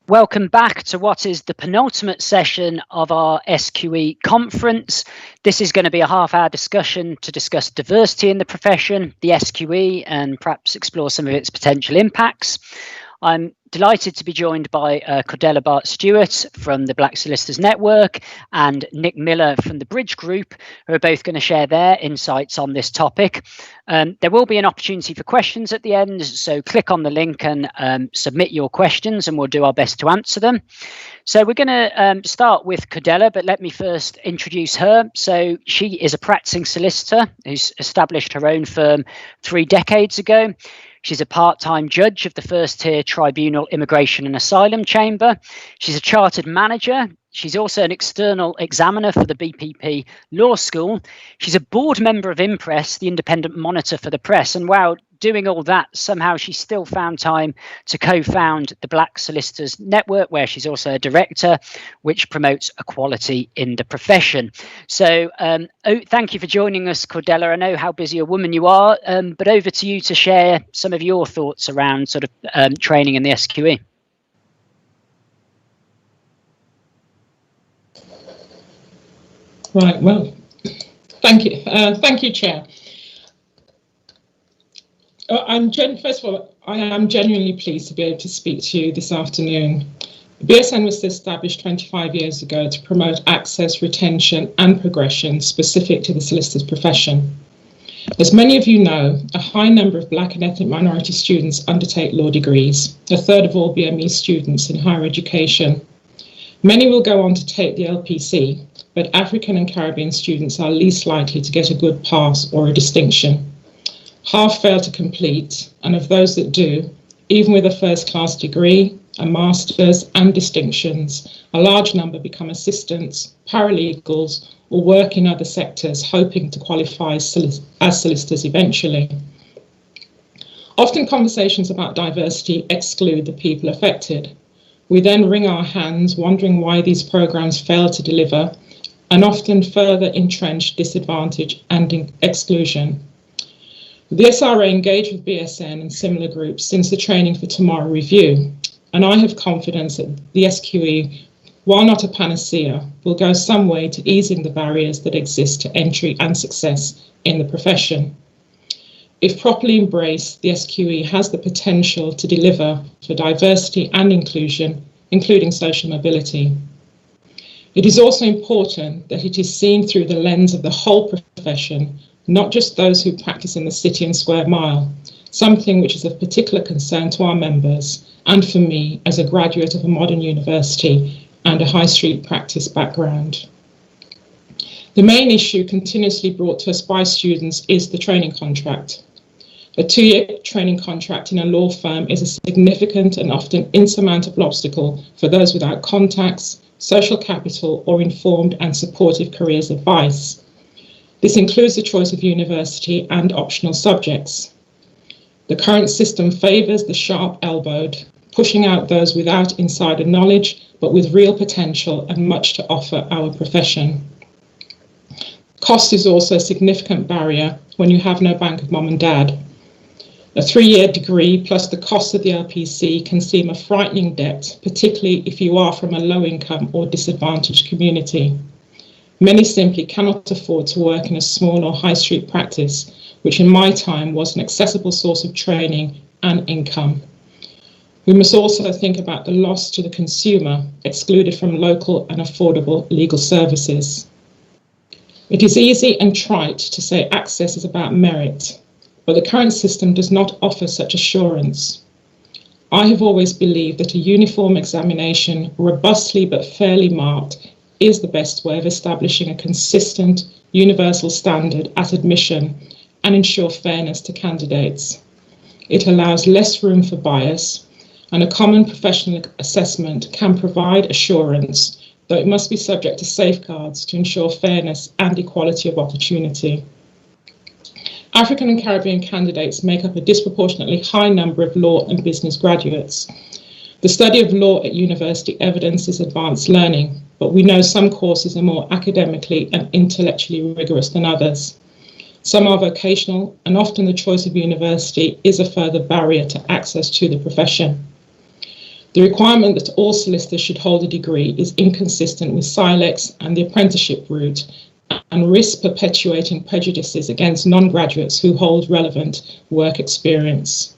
Welcome back to what is the penultimate session of our SQE conference. This is going to be a half-hour discussion to discuss diversity in the profession, the SQE, and perhaps explore some of its potential impacts. I'm delighted to be joined by Cordella Bart-Stewart from the Black Solicitors Network and Nick Miller from the Bridge Group, who are both going to share their insights on this topic. There will be an opportunity for questions at the end, so click on the link and submit your questions and we'll do our best to answer them. So we're going to start with Cordella, but let me first introduce her. So she is a practicing solicitor who's established her own firm 3 decades ago. She's a part-time judge of the first-tier Tribunal Immigration and Asylum Chamber. She's a chartered manager. She's also an external examiner for the BPP Law School. She's a board member of Impress, the independent monitor for the press. And while doing all that, somehow she still found time to co-found the Black Solicitors Network, where she's also a director, which promotes equality in the profession. So thank you for joining us, Cordella. I know how busy a woman you are, but over to you to share some of your thoughts around sort of training in the SQE. Right, well, thank you. Thank you, Chair. First of all, I am genuinely pleased to be able to speak to you this afternoon. BSN was established 25 years ago to promote access, retention and progression specific to the solicitor's profession. As many of you know, a high number of Black and ethnic minority students undertake law degrees, a third of all BME students in higher education. Many will go on to take the LPC, but African and Caribbean students are least likely to get a good pass or a distinction. Half fail to complete, and of those that do, even with a first-class degree, a master's and distinctions, a large number become assistants, paralegals, or work in other sectors, hoping to qualify as solicitors eventually. Often conversations about diversity exclude the people affected. We then wring our hands, wondering why these programs fail to deliver, and often further entrench disadvantage and exclusion. The SRA engaged with BSN and similar groups since the Training for Tomorrow review, and I have confidence that the SQE, while not a panacea, will go some way to easing the barriers that exist to entry and success in the profession. If properly embraced, the SQE has the potential to deliver for diversity and inclusion, including social mobility. It is also important that it is seen through the lens of the whole profession, not just those who practice in the city and square mile, something which is of particular concern to our members and for me as a graduate of a modern university and a high street practice background. The main issue continuously brought to us by students is the training contract. A 2-year training contract in a law firm is a significant and often insurmountable obstacle for those without contacts, social capital, or informed and supportive careers advice. This includes the choice of university and optional subjects. The current system favours the sharp-elbowed, pushing out those without insider knowledge, but with real potential and much to offer our profession. Cost is also a significant barrier when you have no bank of mum and dad. A 3-year degree plus the cost of the LPC can seem a frightening debt, particularly if you are from a low-income or disadvantaged community. Many simply cannot afford to work in a small or high street practice, which in my time was an accessible source of training and income. We must also think about the loss to the consumer, excluded from local and affordable legal services. It is easy and trite to say access is about merit, but the current system does not offer such assurance. I have always believed that a uniform examination, robustly but fairly marked, is the best way of establishing a consistent, universal standard at admission and ensure fairness to candidates. It allows less room for bias, and a common professional assessment can provide assurance, though it must be subject to safeguards to ensure fairness and equality of opportunity. African and Caribbean candidates make up a disproportionately high number of law and business graduates. The study of law at university evidences advanced learning, but we know some courses are more academically and intellectually rigorous than others. Some are vocational, and often the choice of university is a further barrier to access to the profession. The requirement that all solicitors should hold a degree is inconsistent with SILEX and the apprenticeship route, and risks perpetuating prejudices against non-graduates who hold relevant work experience.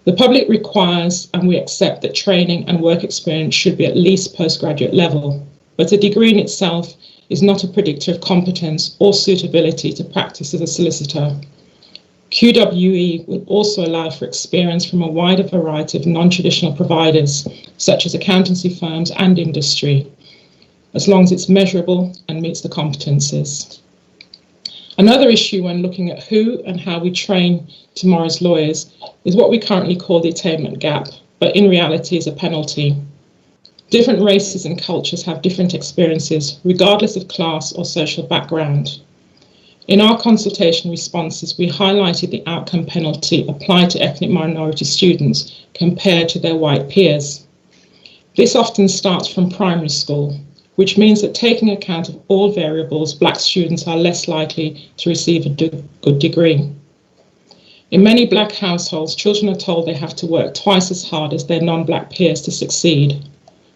The public requires, and we accept, that training and work experience should be at least postgraduate level, but a degree in itself is not a predictor of competence or suitability to practice as a solicitor. QWE will also allow for experience from a wider variety of non-traditional providers, such as accountancy firms and industry, as long as it's measurable and meets the competencies. Another issue when looking at who and how we train tomorrow's lawyers is what we currently call the attainment gap, but in reality is a penalty. Different races and cultures have different experiences, regardless of class or social background. In our consultation responses, we highlighted the outcome penalty applied to ethnic minority students compared to their white peers. This often starts from primary school, which means that taking account of all variables, black students are less likely to receive a good degree. In many black households, children are told they have to work twice as hard as their non-black peers to succeed.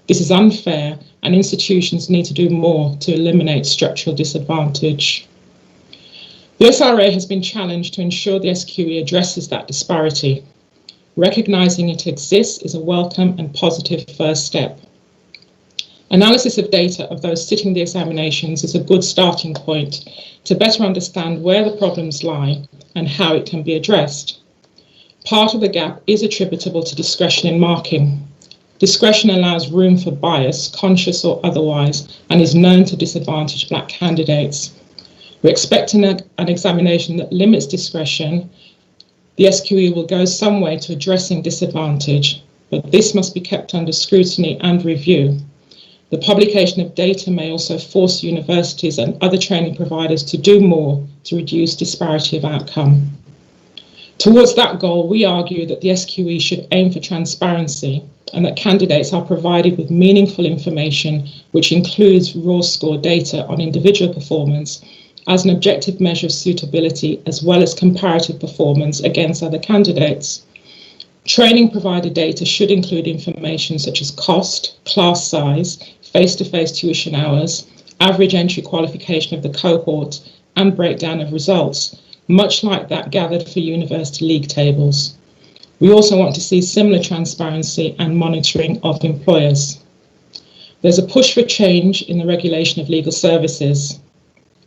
This is unfair, and institutions need to do more to eliminate structural disadvantage. The SRA has been challenged to ensure the SQE addresses that disparity. Recognising it exists is a welcome and positive first step. Analysis of data of those sitting the examinations is a good starting point to better understand where the problems lie and how it can be addressed. Part of the gap is attributable to discretion in marking. Discretion allows room for bias, conscious or otherwise, and is known to disadvantage black candidates. We expect an examination that limits discretion. The SQE will go some way to addressing disadvantage, but this must be kept under scrutiny and review. The publication of data may also force universities and other training providers to do more to reduce disparity of outcome. Towards that goal, we argue that the SQE should aim for transparency and that candidates are provided with meaningful information, which includes raw score data on individual performance as an objective measure of suitability, as well as comparative performance against other candidates. Training provider data should include information such as cost, class size, face-to-face tuition hours, average entry qualification of the cohort, and breakdown of results, much like that gathered for university league tables. We also want to see similar transparency and monitoring of employers. There's a push for change in the regulation of legal services.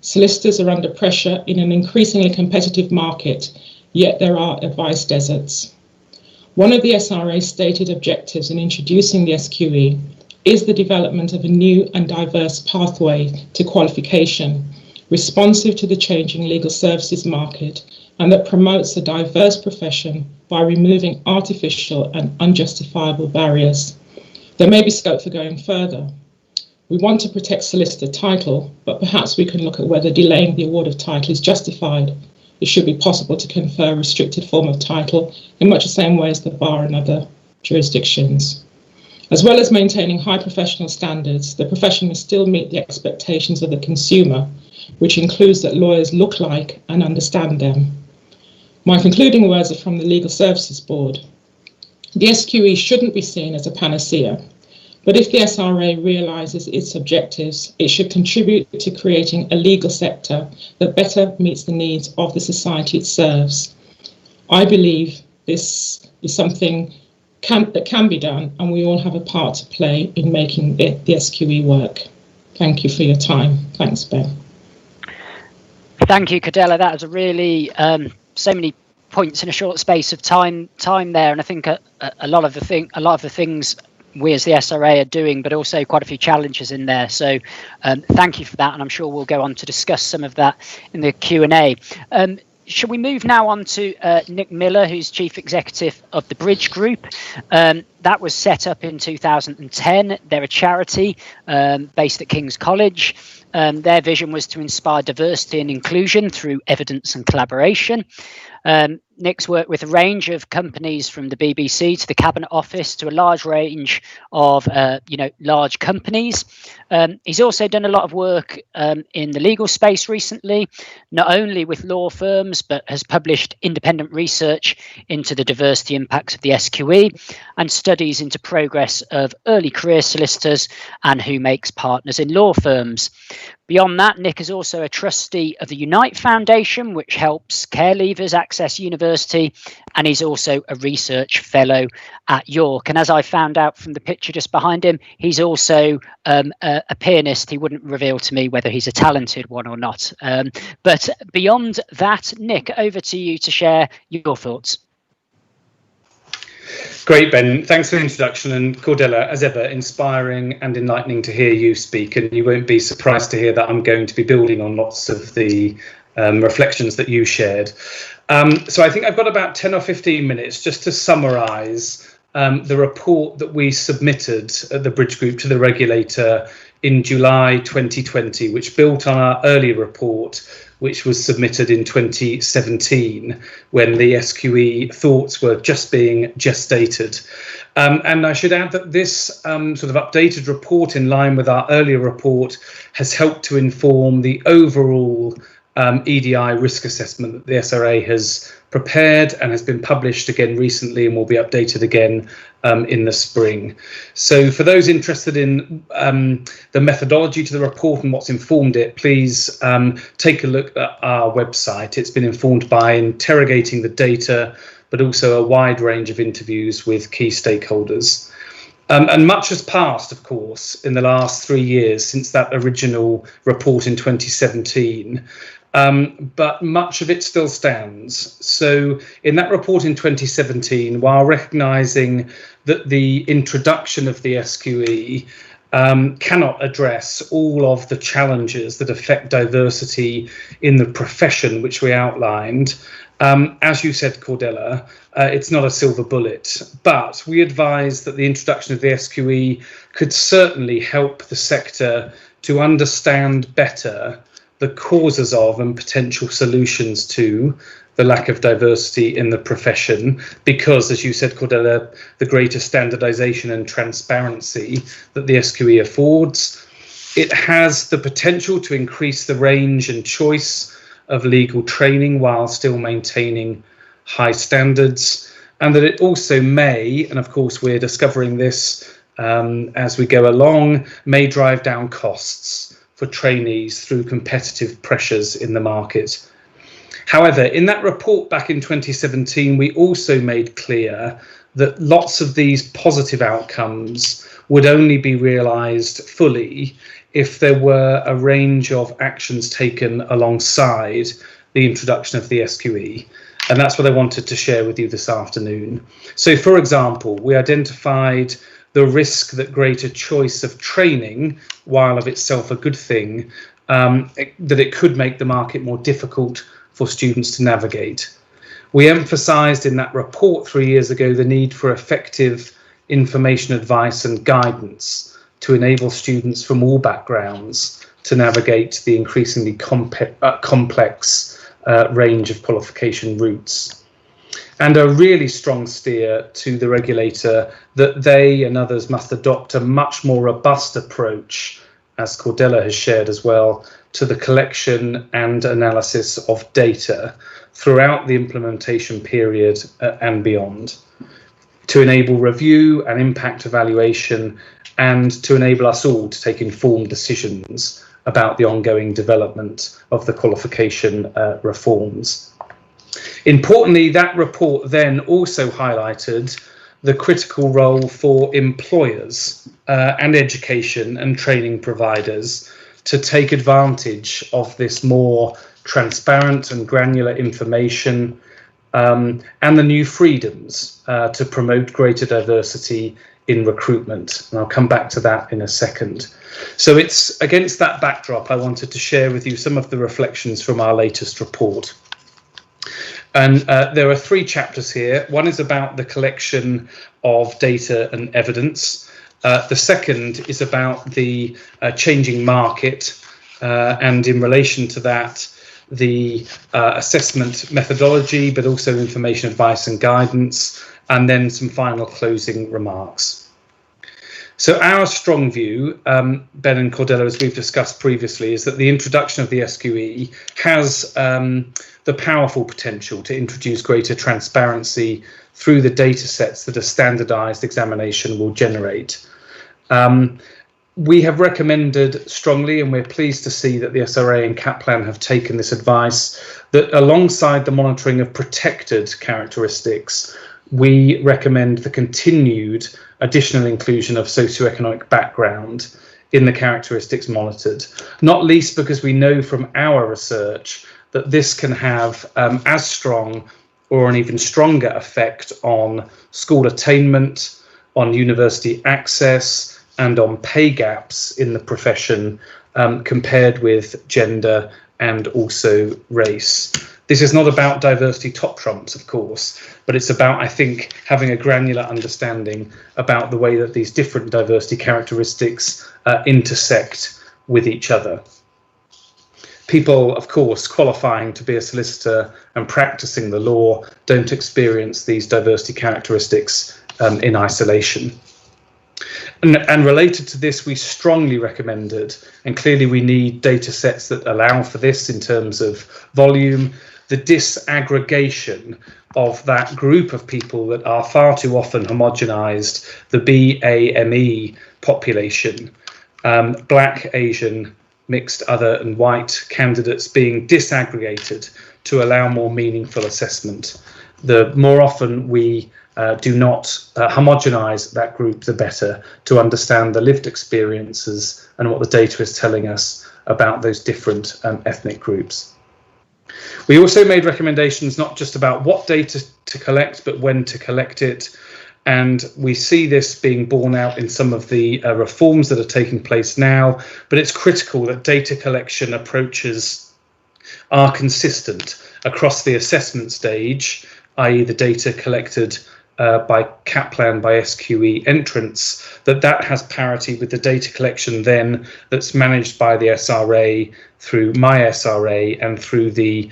Solicitors are under pressure in an increasingly competitive market, yet there are advice deserts. One of the SRA's stated objectives in introducing the SQE is the development of a new and diverse pathway to qualification, responsive to the changing legal services market, and that promotes a diverse profession by removing artificial and unjustifiable barriers. There may be scope for going further. We want to protect solicitor title, but perhaps we can look at whether delaying the award of title is justified. It should be possible to confer a restricted form of title in much the same way as the bar and other jurisdictions. As well as maintaining high professional standards, the profession must still meet the expectations of the consumer, which includes that lawyers look like and understand them. My concluding words are from the Legal Services Board. The SQE shouldn't be seen as a panacea, but if the SRA realises its objectives, it should contribute to creating a legal sector that better meets the needs of the society it serves. I believe this is something that can be done, and we all have a part to play in making the SQE work. Thank you for your time. Thanks, Ben. Thank you, Cordella. That was a really so many points in a short space of time there, and I think a lot of the things we as the SRA are doing, but also quite a few challenges in there. So thank you for that, and I'm sure we'll go on to discuss some of that in the Q&A. Shall we move now on to Nick Miller, who's Chief Executive of the Bridge Group? That was set up in 2010. They're a charity based at King's College. Their vision was to inspire diversity and inclusion through evidence and collaboration. Nick's worked with a range of companies from the BBC to the Cabinet Office to a large range of large companies. He's also done a lot of work in the legal space recently, not only with law firms, but has published independent research into the diversity impacts of the SQE and studies into progress of early career solicitors and who makes partners in law firms. Beyond that, Nick is also a trustee of the Unite Foundation, which helps care leavers access university, and he's also a research fellow at York. And as I found out from the picture just behind him, he's also a pianist. He wouldn't reveal to me whether he's a talented one or not. But beyond that, Nick, over to you to share your thoughts. Great, Ben. Thanks for the introduction. And Cordella, as ever, inspiring and enlightening to hear you speak. And you won't be surprised to hear that I'm going to be building on lots of the reflections that you shared. So I think I've got about 10 or 15 minutes just to summarise the report that we submitted at the Bridge Group to the regulator in July 2020, which built on our earlier report, which was submitted in 2017 when the SQE thoughts were just being gestated. And I should add that this sort of updated report, in line with our earlier report, has helped to inform the overall EDI risk assessment that the SRA has prepared and has been published again recently and will be updated again in the spring. So for those interested in the methodology to the report and what's informed it, please take a look at our website. It's been informed by interrogating the data, but also a wide range of interviews with key stakeholders. And much has passed, of course, in the last 3 years since that original report in 2017. But much of it still stands. So in that report in 2017, while recognising that the introduction of the SQE cannot address all of the challenges that affect diversity in the profession, which we outlined, as you said, Cordella, it's not a silver bullet, but we advise that the introduction of the SQE could certainly help the sector to understand better the causes of and potential solutions to the lack of diversity in the profession, because, as you said, Cordella, the greater standardisation and transparency that the SQE affords, it has the potential to increase the range and choice of legal training while still maintaining high standards, and that it also may, and of course we're discovering this as we go along, may drive down costs for trainees through competitive pressures in the market. However, in that report back in 2017, we also made clear that lots of these positive outcomes would only be realised fully if there were a range of actions taken alongside the introduction of the SQE. And that's what I wanted to share with you this afternoon. So, for example, we identified the risk that greater choice of training, while of itself a good thing, that it could make the market more difficult for students to navigate. We emphasised in that report 3 years ago the need for effective information, advice and guidance to enable students from all backgrounds to navigate the increasingly complex range of qualification routes. And a really strong steer to the regulator that they and others must adopt a much more robust approach, as Cordella has shared as well, to the collection and analysis of data throughout the implementation period and beyond, to enable review and impact evaluation, and to enable us all to take informed decisions about the ongoing development of the qualification reforms. Importantly, that report then also highlighted the critical role for employers and education and training providers to take advantage of this more transparent and granular information and the new freedoms to promote greater diversity in recruitment. And I'll come back to that in a second. So it's against that backdrop I wanted to share with you some of the reflections from our latest report. And there are 3 chapters here. One is about the collection of data and evidence. The second is about the changing market. And in relation to that, the assessment methodology, but also information, advice and guidance, and then some final closing remarks. So our strong view, Ben and Cordella, as we've discussed previously, is that the introduction of the SQE has the powerful potential to introduce greater transparency through the data sets that a standardised examination will generate. We have recommended strongly, and we're pleased to see that the SRA and CAPLAN have taken this advice, that alongside the monitoring of protected characteristics, we recommend the continued additional inclusion of socioeconomic background in the characteristics monitored, not least because we know from our research that this can have as strong or an even stronger effect on school attainment, on university access, and on pay gaps in the profession compared with gender and also race. This is not about diversity top trumps, of course, but it's about, I think, having a granular understanding about the way that these different diversity characteristics intersect with each other. People, of course, qualifying to be a solicitor and practicing the law don't experience these diversity characteristics in isolation. And related to this, we strongly recommended, and clearly we need data sets that allow for this in terms of volume, the disaggregation of that group of people that are far too often homogenized, the BAME population, Black, Asian, mixed, other and white candidates being disaggregated to allow more meaningful assessment. The more often we do not homogenize that group, the better, to understand the lived experiences and what the data is telling us about those different ethnic groups. We also made recommendations not just about what data to collect, but when to collect it. And we see this being borne out in some of the reforms that are taking place now, but it's critical that data collection approaches are consistent across the assessment stage, i.e. the data collected by CAPLAN, by SQE entrants, that has parity with the data collection then that's managed by the SRA through my SRA and through the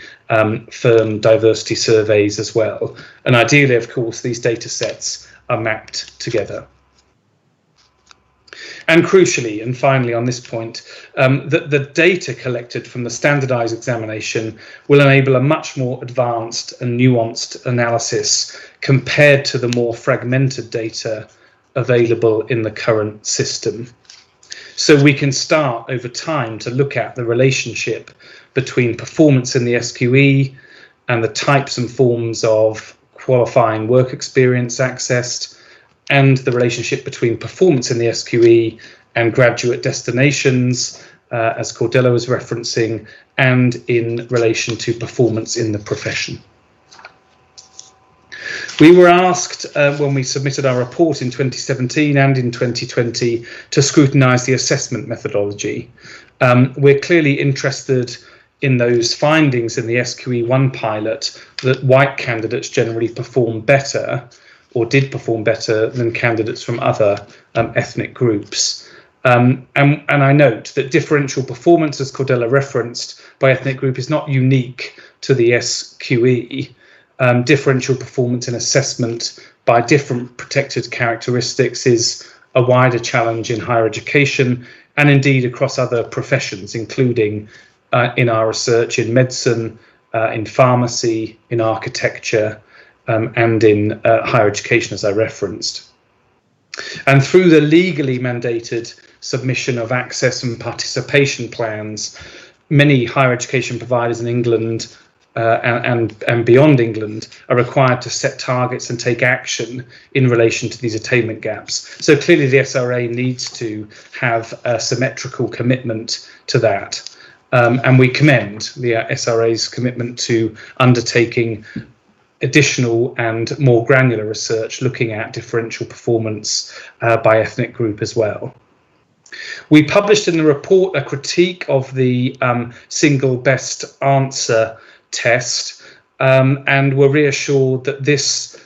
firm diversity surveys as well. And ideally, of course, these data sets are mapped together. And crucially, and finally on this point, the data collected from the standardised examination will enable a much more advanced and nuanced analysis compared to the more fragmented data available in the current system. So we can start over time to look at the relationship between performance in the SQE and the types and forms of qualifying work experience accessed, and the relationship between performance in the SQE and graduate destinations, as Cordella was referencing, and in relation to performance in the profession. We were asked when we submitted our report in 2017 and in 2020 to scrutinise the assessment methodology. We're clearly interested in those findings in the SQE1 pilot that white candidates generally perform better, or did perform better than candidates from other ethnic groups. And I note that differential performance, as Cordella referenced, by ethnic group is not unique to the SQE. Differential performance in assessment by different protected characteristics is a wider challenge in higher education and indeed across other professions, including in our research in medicine, in pharmacy, in architecture, and in higher education, as I referenced. And through the legally mandated submission of access and participation plans, many higher education providers in England and beyond England are required to set targets and take action in relation to these attainment gaps. So clearly the SRA needs to have a symmetrical commitment to that. And we commend the SRA's commitment to undertaking additional and more granular research looking at differential performance by ethnic group as well. We published in the report a critique of the single best answer test and were reassured that this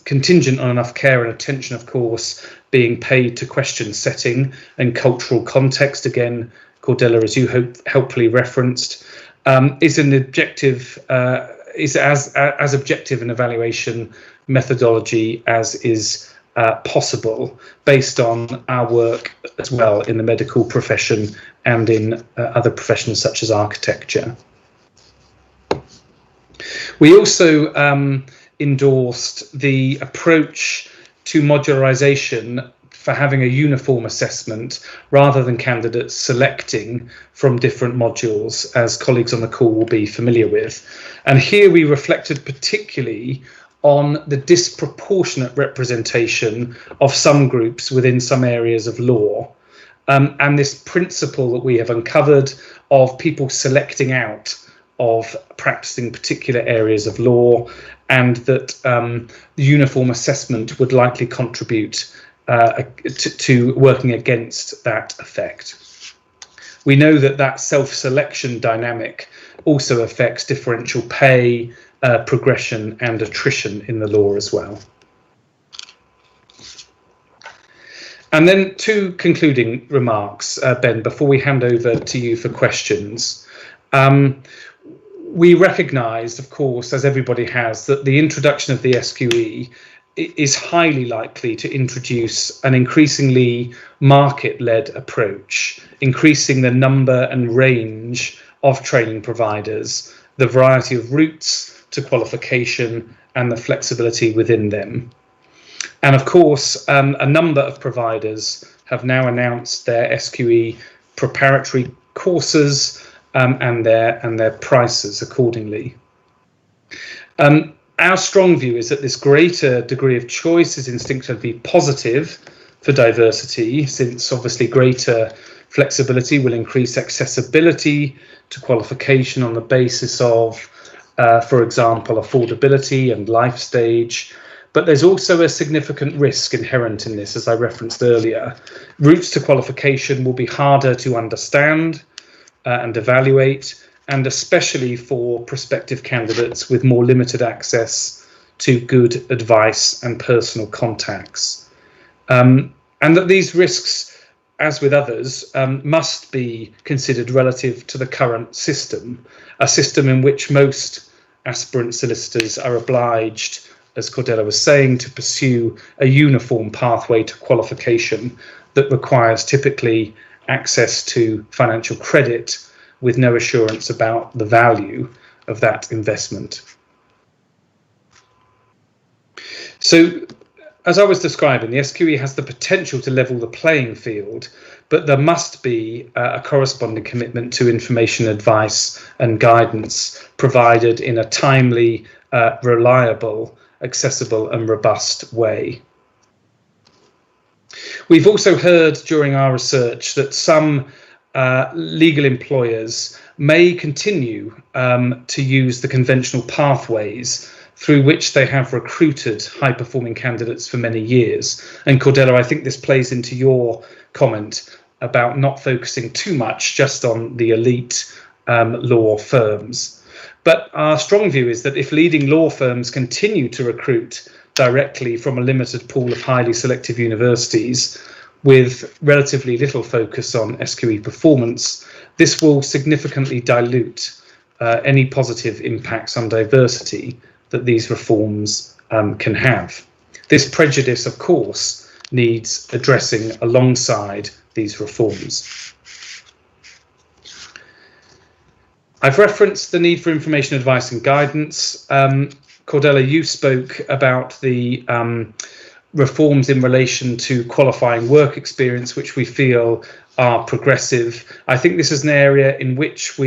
contingent on enough care and attention, of course, being paid to question setting and cultural context, again, Cordella, as you helpfully referenced, is an objective, is as objective an evaluation methodology as is possible, based on our work as well in the medical profession and in other professions such as architecture. We also endorsed the approach to modularisation for having a uniform assessment rather than candidates selecting from different modules, as colleagues on the call will be familiar with. And here we reflected particularly on the disproportionate representation of some groups within some areas of law, and this principle that we have uncovered of people selecting out of practicing particular areas of law, and that the uniform assessment would likely contribute to working against that effect. We know that that self-selection dynamic also affects differential pay, progression and attrition in the law as well. And then two concluding remarks, Ben, before we hand over to you for questions. We recognise, of course, as everybody has, that the introduction of the SQE is highly likely to introduce an increasingly market-led approach, increasing the number and range of training providers, the variety of routes to qualification and the flexibility within them. And of course, a number of providers have now announced their SQE preparatory courses and their prices accordingly. Our strong view is that this greater degree of choice is instinctively positive for diversity, since obviously greater flexibility will increase accessibility to qualification on the basis of, for example, affordability and life stage. But there's also a significant risk inherent in this, as I referenced earlier. Routes to qualification will be harder to understand and evaluate, and especially for prospective candidates with more limited access to good advice and personal contacts. And that these risks, as with others, must be considered relative to the current system, a system in which most aspirant solicitors are obliged, as Cordella was saying, to pursue a uniform pathway to qualification that requires typically access to financial credit with no assurance about the value of that investment. So, as I was describing, the SQE has the potential to level the playing field, but there must be a corresponding commitment to information, advice and guidance provided in a timely, reliable, accessible and robust way. We've also heard during our research that some legal employers may continue to use the conventional pathways through which they have recruited high-performing candidates for many years. And Cordella, I think this plays into your comment about not focusing too much just on the elite law firms. But our strong view is that if leading law firms continue to recruit directly from a limited pool of highly selective universities, with relatively little focus on SQE performance, this will significantly dilute any positive impacts on diversity that these reforms can have. This prejudice, of course, needs addressing alongside these reforms. I've referenced the need for information, advice and guidance. Cordella, you spoke about the reforms in relation to qualifying work experience, which we feel are progressive. I think this is an area in which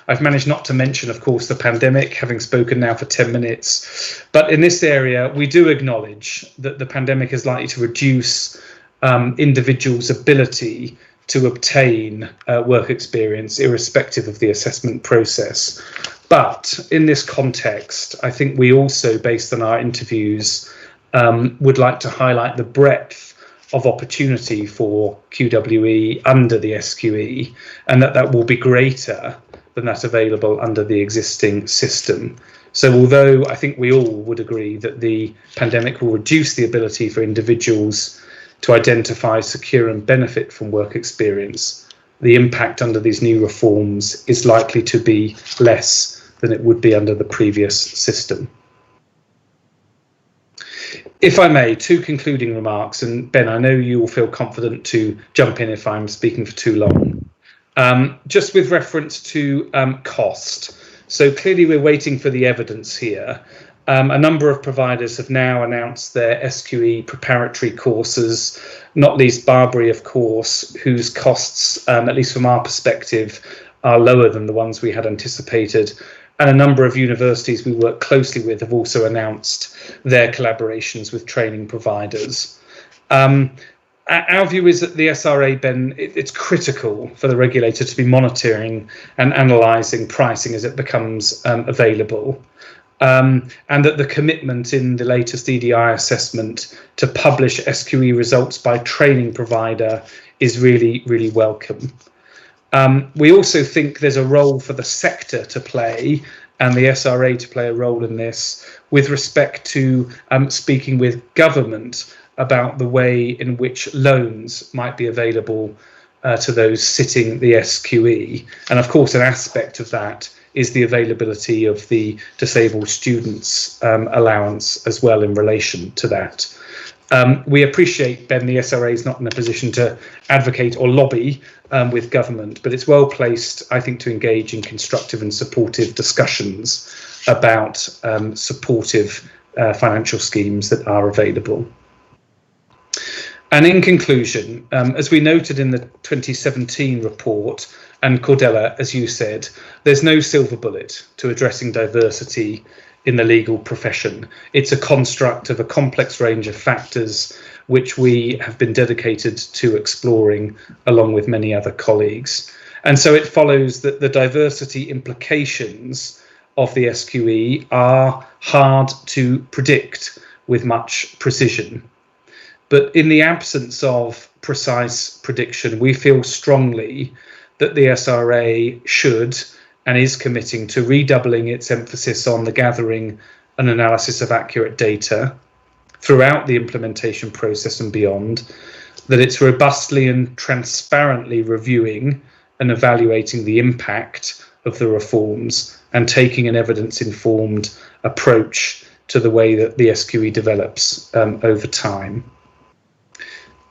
I've managed not to mention, of course, the pandemic, having spoken now for 10 minutes. But in this area, we do acknowledge that the pandemic is likely to reduce individuals' ability to obtain work experience, irrespective of the assessment process. But in this context, I think we also, based on our interviews, would like to highlight the breadth of opportunity for QWE under the SQE, and that will be greater than that available under the existing system. So although I think we all would agree that the pandemic will reduce the ability for individuals to identify, secure and benefit from work experience, the impact under these new reforms is likely to be less than it would be under the previous system. If I may, 2 concluding remarks, and Ben, I know you will feel confident to jump in if I'm speaking for too long. Just with reference to cost. So clearly we're waiting for the evidence here. A number of providers have now announced their SQE preparatory courses, not least Barbary, of course, whose costs, at least from our perspective, are lower than the ones we had anticipated. And a number of universities we work closely with have also announced their collaborations with training providers. Our view is that the SRA, Ben, it's critical for the regulator to be monitoring and analysing pricing as it becomes available. And that the commitment in the latest EDI assessment to publish SQE results by training provider is really, really welcome. We also think there's a role for the sector to play and the SRA to play a role in this with respect to speaking with government about the way in which loans might be available to those sitting the SQE. And of course, an aspect of that is the availability of the disabled students allowance as well in relation to that. We appreciate, Ben, the SRA is not in a position to advocate or lobby with government, but it's well placed, I think, to engage in constructive and supportive discussions about supportive financial schemes that are available. And in conclusion, as we noted in the 2017 report, and Cordella, as you said, there's no silver bullet to addressing diversity in the legal profession. It's a construct of a complex range of factors which we have been dedicated to exploring along with many other colleagues. And so it follows that the diversity implications of the SQE are hard to predict with much precision. But in the absence of precise prediction, we feel strongly that the SRA should and is committing to redoubling its emphasis on the gathering and analysis of accurate data throughout the implementation process and beyond, that it's robustly and transparently reviewing and evaluating the impact of the reforms and taking an evidence-informed approach to the way that the SQE develops over time.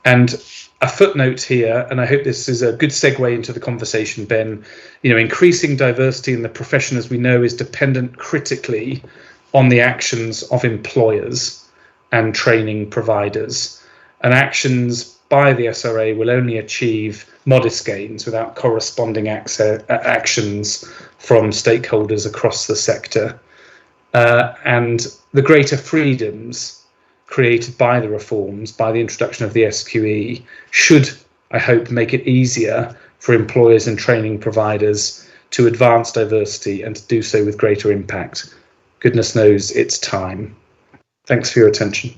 And a footnote here, and I hope this is a good segue into the conversation, Ben, increasing diversity in the profession, as we know, is dependent critically on the actions of employers and training providers. And actions by the SRA will only achieve modest gains without corresponding actions from stakeholders across the sector. And the greater freedoms created by the reforms, by the introduction of the SQE, should, I hope, make it easier for employers and training providers to advance diversity and to do so with greater impact. Goodness knows it's time. Thanks for your attention.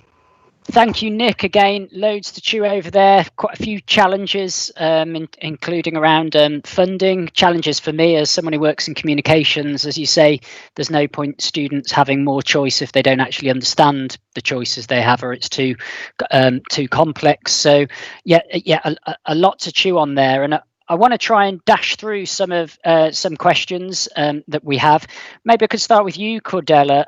Thank you, Nick. Again, loads to chew over there. Quite a few challenges, including around funding. Challenges for me as someone who works in communications. As you say, there's no point students having more choice if they don't actually understand the choices they have, or it's too complex. So, a lot to chew on there. And I want to try and dash through some questions that we have. Maybe I could start with you, Cordella.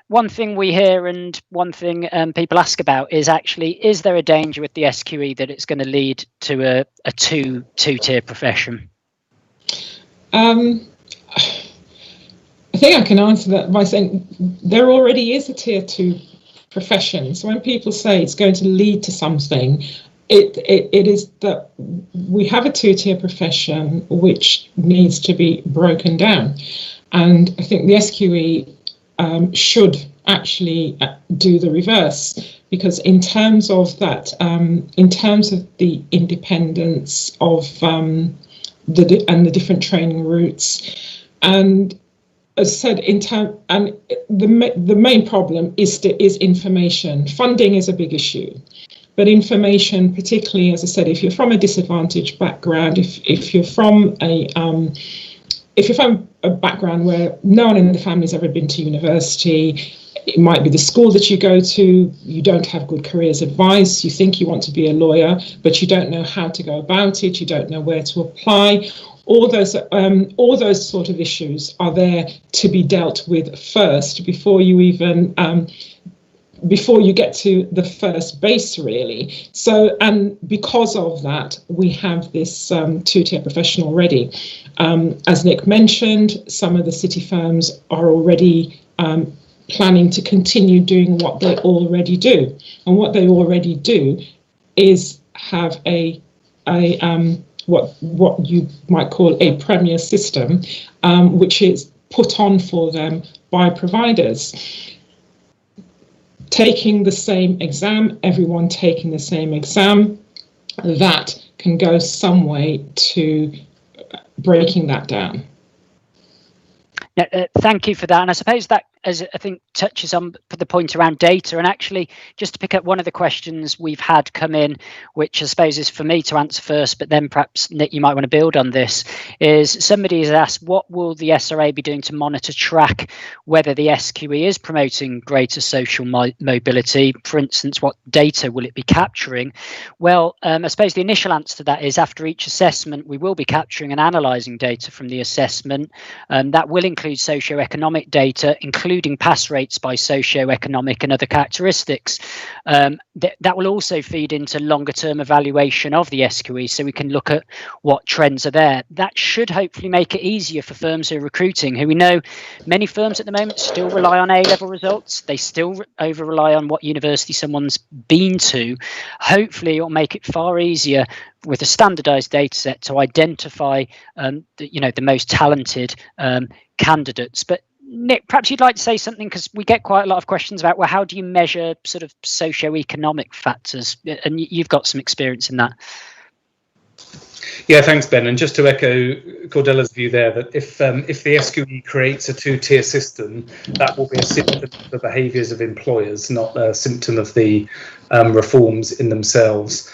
One thing we hear and one thing people ask about is actually, is there a danger with the SQE that it's going to lead to a two-tier profession? I think I can answer that by saying there already is a tier 2 profession. So when people say it's going to lead to something, it is that we have a two-tier profession which needs to be broken down. And I think the SQE should actually do the reverse, because in terms of that, in terms of the independence of the different training routes, and as I said, the main problem is information. Funding is a big issue, but information, particularly, as I said, if you're from a disadvantaged background, if you're from a background where no one in the family's ever been to university, It might be the school that you go to. You don't have good careers advice. You think you want to be a lawyer, but you don't know how to go about it. You don't know where to apply. All those sort of issues are there to be dealt with first before you even before you get to the first base, really. So, and because of that, we have this two-tier profession already. As Nick mentioned, some of the city firms are already planning to continue doing what they already do. And what they already do is have what you might call a premier system, which is put on for them by providers. Taking the same exam, everyone taking the same exam, that can go some way to breaking that down. Thank you for that. And I suppose that, as I think, touches on the point around data. And actually, just to pick up one of the questions we've had come in, which I suppose is for me to answer first, but then perhaps, Nick, you might want to build on this, is somebody has asked, what will the SRA be doing to monitor, track whether the SQE is promoting greater social mobility? For instance, what data will it be capturing? Well, I suppose the initial answer to that is after each assessment, we will be capturing and analysing data from the assessment. That will include socioeconomic data, including pass rates by socioeconomic and other characteristics. That will also feed into longer term evaluation of the SQE, so we can look at what trends are there. That should hopefully make it easier for firms who are recruiting, who we know many firms at the moment still rely on A-level results. They still over rely on what university someone's been to. Hopefully it will make it far easier with a standardized data set to identify the most talented candidates. But Nick, perhaps you'd like to say something, because we get quite a lot of questions about, well, how do you measure sort of socio-economic factors? And you've got some experience in that. Yeah, thanks, Ben. And just to echo Cordella's view there, that if the SQE creates a two-tier system, that will be a symptom of the behaviours of employers, not a symptom of the reforms in themselves.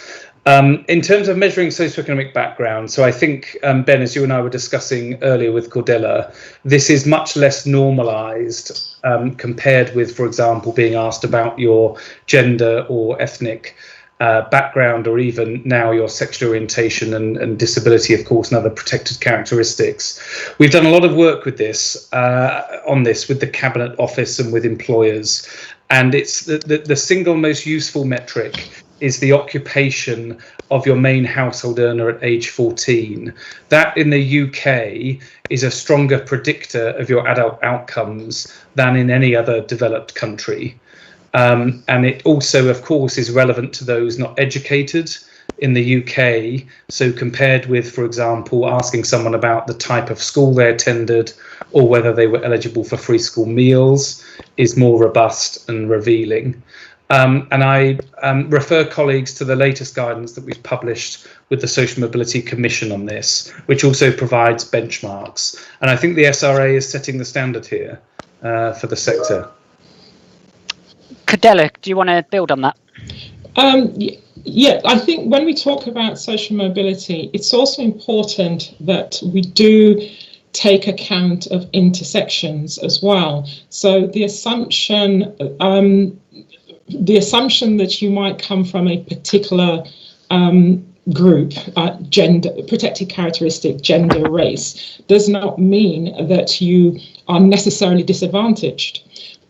In terms of measuring socioeconomic background, so I think, Ben, as you and I were discussing earlier with Cordella, this is much less normalised compared with, for example, being asked about your gender or ethnic background, or even now your sexual orientation and disability, of course, and other protected characteristics. We've done a lot of work with this, with the Cabinet Office and with employers, and it's the single most useful metric is the occupation of your main household earner at age 14. That in the UK is a stronger predictor of your adult outcomes than in any other developed country. And it also, of course, is relevant to those not educated in the UK. So compared with, for example, asking someone about the type of school they attended or whether they were eligible for free school meals is more robust and revealing. And I refer colleagues to the latest guidance that we've published with the Social Mobility Commission on this, which also provides benchmarks. And I think the SRA is setting the standard here for the sector. Cordella, do you want to build on that? Yeah, I think when we talk about social mobility, it's also important that we do take account of intersections as well. So the assumption that you might come from a particular group, gender, protected characteristic, gender, race, does not mean that you are necessarily disadvantaged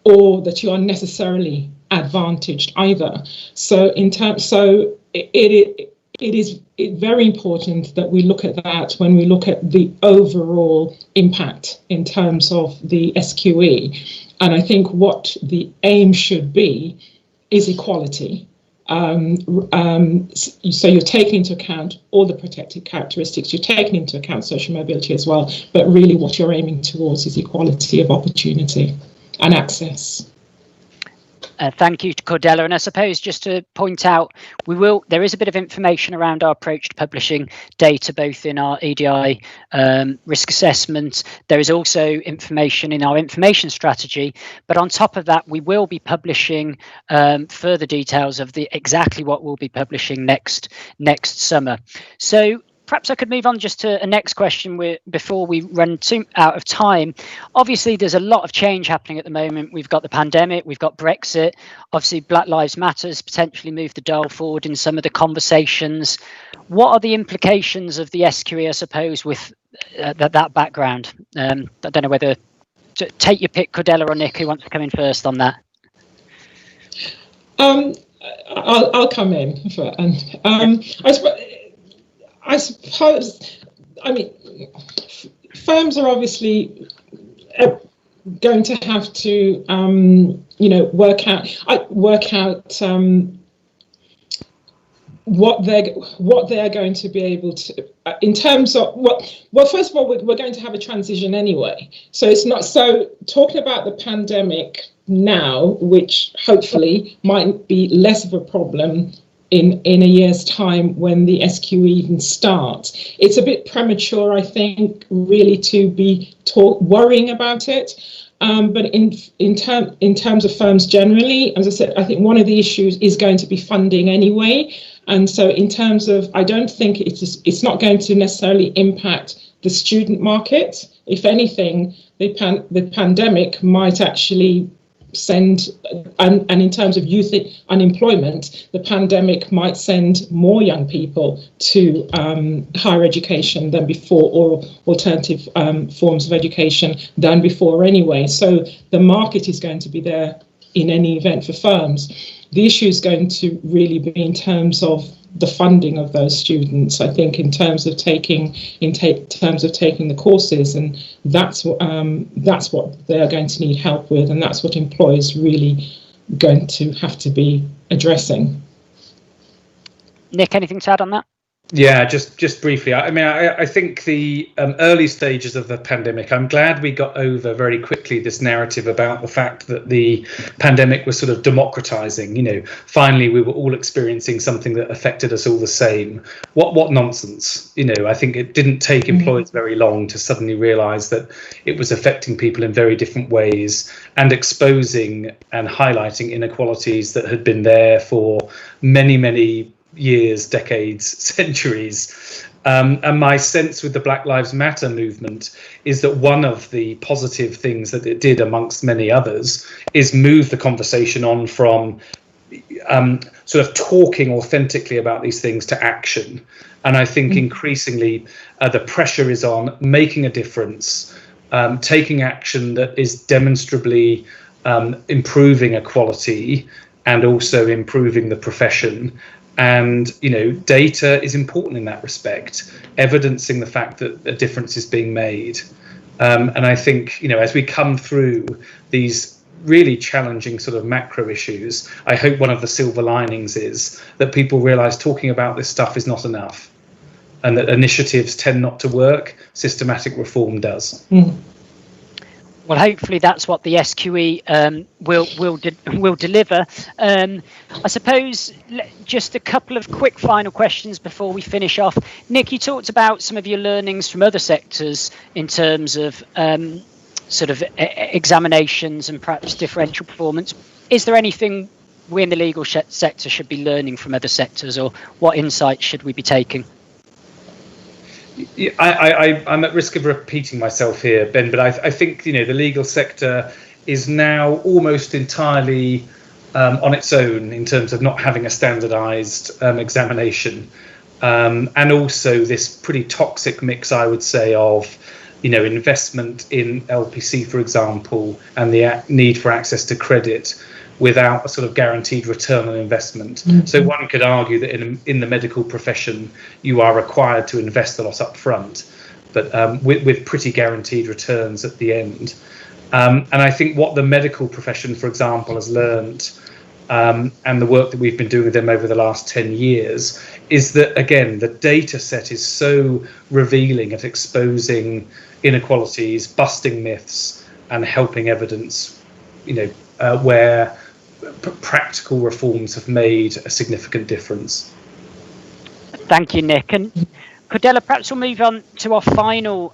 or that you are necessarily advantaged either. So it is very important that we look at that when we look at the overall impact in terms of the SQE. And I think what the aim should be is equality. So you're taking into account all the protected characteristics, you're taking into account social mobility as well, but really what you're aiming towards is equality of opportunity and access. Thank you, Cordella. And I suppose just to point out, there is a bit of information around our approach to publishing data, both in our EDI risk assessment. There is also information in our information strategy. But on top of that, we will be publishing further details of exactly what we'll be publishing next summer. So perhaps I could move on just to a next question before we run out of time. Obviously, there's a lot of change happening at the moment. We've got the pandemic, we've got Brexit. Obviously, Black Lives Matter's potentially moved the dial forward in some of the conversations. What are the implications of the SQE, I suppose, with that background? I don't know whether to take your pick, Cordella or Nick, who wants to come in first on that. I'll come in. I suppose, I mean, firms are obviously going to have to, work out what they're going to be able to, in terms of well, first of all, we're going to have a transition anyway. So it's not, so talking about the pandemic now, which hopefully might be less of a problem in a year's time when the SQE even starts. It's a bit premature, I think, really to be worrying about it. But in terms of firms generally, as I said, I think one of the issues is going to be funding anyway. And so in terms of, I don't think it's not going to necessarily impact the student market. If anything, the pandemic might actually send, and in terms of youth unemployment, the pandemic might send more young people to higher education than before, or alternative forms of education than before anyway. So the market is going to be there in any event for firms. The issue is going to really be in terms of the funding of those students, I think, in terms of taking the courses, and that's what they are going to need help with, and that's what employers really going to have to be addressing. Nick, anything to add on that? Yeah, just briefly. I mean, I think the early stages of the pandemic, I'm glad we got over very quickly this narrative about the fact that the pandemic was sort of democratizing. Finally, we were all experiencing something that affected us all the same. What nonsense. I think it didn't take employers very long to suddenly realize that it was affecting people in very different ways and exposing and highlighting inequalities that had been there for many, many years, decades, centuries. And my sense with the Black Lives Matter movement is that one of the positive things that it did, amongst many others, is move the conversation on from sort of talking authentically about these things to action. And I think increasingly the pressure is on making a difference, taking action that is demonstrably improving equality and also improving the profession. And, data is important in that respect, evidencing the fact that a difference is being made. And I think, as we come through these really challenging sort of macro issues, I hope one of the silver linings is that people realise talking about this stuff is not enough, and that initiatives tend not to work. Systematic reform does. Well, hopefully that's what the SQE will deliver. I suppose just a couple of quick final questions before we finish off. Nick, you talked about some of your learnings from other sectors in terms of sort of examinations and perhaps differential performance. Is there anything we in the legal sector should be learning from other sectors, or what insights should we be taking? I'm at risk of repeating myself here, Ben, but I think the legal sector is now almost entirely on its own in terms of not having a standardised examination, and also this pretty toxic mix, I would say, of investment in LPC, for example, and the need for access to credit without a sort of guaranteed return on investment. So one could argue that in the medical profession, you are required to invest a lot up front, but with pretty guaranteed returns at the end. And I think what the medical profession, for example, has learned, and the work that we've been doing with them over the last 10 years, is that, again, the data set is so revealing at exposing inequalities, busting myths, and helping evidence, where practical reforms have made a significant difference. Thank you, Nick. And Cordella, perhaps we'll move on to our final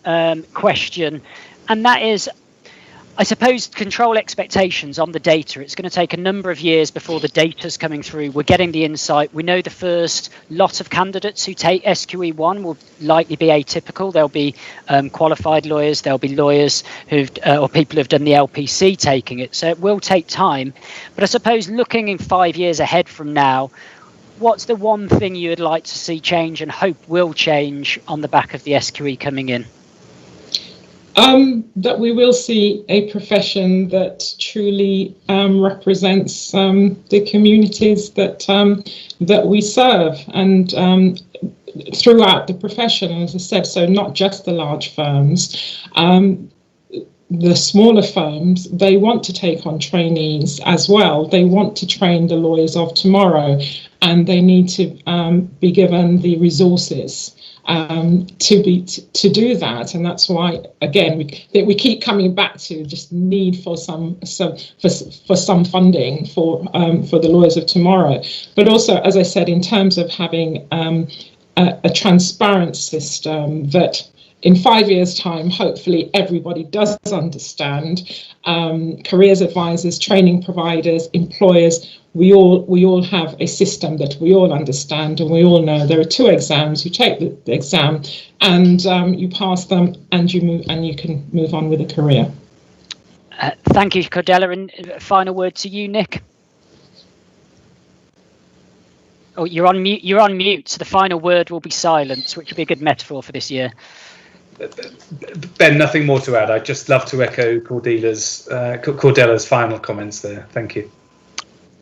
question, and that is, I suppose control expectations on the data. It's going to take a number of years before the data's coming through. We're getting the insight. We know the first lot of candidates who take SQE1 will likely be atypical. There'll be qualified lawyers. There'll be lawyers or people who've done the LPC taking it. So it will take time. But I suppose looking in 5 years ahead from now, what's the one thing you would like to see change and hope will change on the back of the SQE coming in? That we will see a profession that truly represents the communities that we serve, and throughout the profession, as I said, so not just the large firms. The smaller firms, they want to take on trainees as well. They want to train the lawyers of tomorrow, and they need to be given the resources to do that. And that's why, again, we keep coming back to just need for some funding for the lawyers of tomorrow. But also, as I said, in terms of having a transparent system that in 5 years' time, hopefully everybody does understand. Careers advisors, training providers, employers, we all have a system that we all understand, and we all know there are 2 exams. You take the exam and you pass them, and you can move on with a career. Thank you, Cordella. And final word to you, Nick. Oh, you're on mute. You're on mute. So the final word will be silence, which would be a good metaphor for this year. Ben, nothing more to add. I'd just love to echo Cordella's final comments there. Thank you.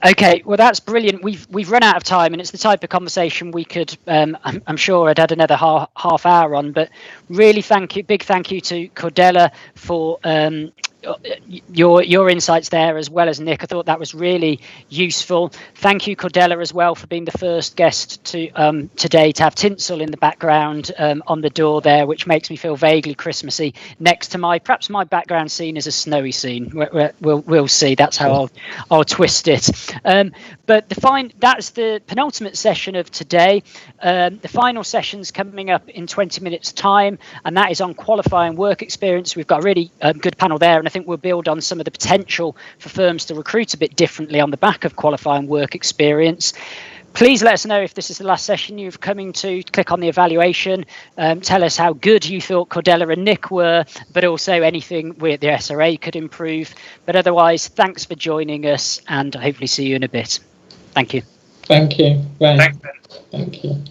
Okay, well, that's brilliant. We've run out of time, and it's the type of conversation we could, I'm sure I'd had another half hour on, but really big thank you to Cordella for your insights there, as well as Nick. I thought that was really useful. Thank you, Cordella, as well, for being the first guest today to have tinsel in the background on the door there, which makes me feel vaguely Christmassy. Next to perhaps my background scene is a snowy scene. We'll see. That's how I'll twist it. But that's the penultimate session of today. The final session's coming up in 20 minutes' time, and that is on qualifying work experience. We've got a really good panel there, and I think we'll build on some of the potential for firms to recruit a bit differently on the back of qualifying work experience. Please let us know if this is the last session you've coming to. Click on the evaluation. Tell us how good you thought Cordella and Nick were, but also anything the SRA could improve. But otherwise, thanks for joining us, and hopefully see you in a bit. Thank you. Thank you. Right. Thanks, Ben. Thank you.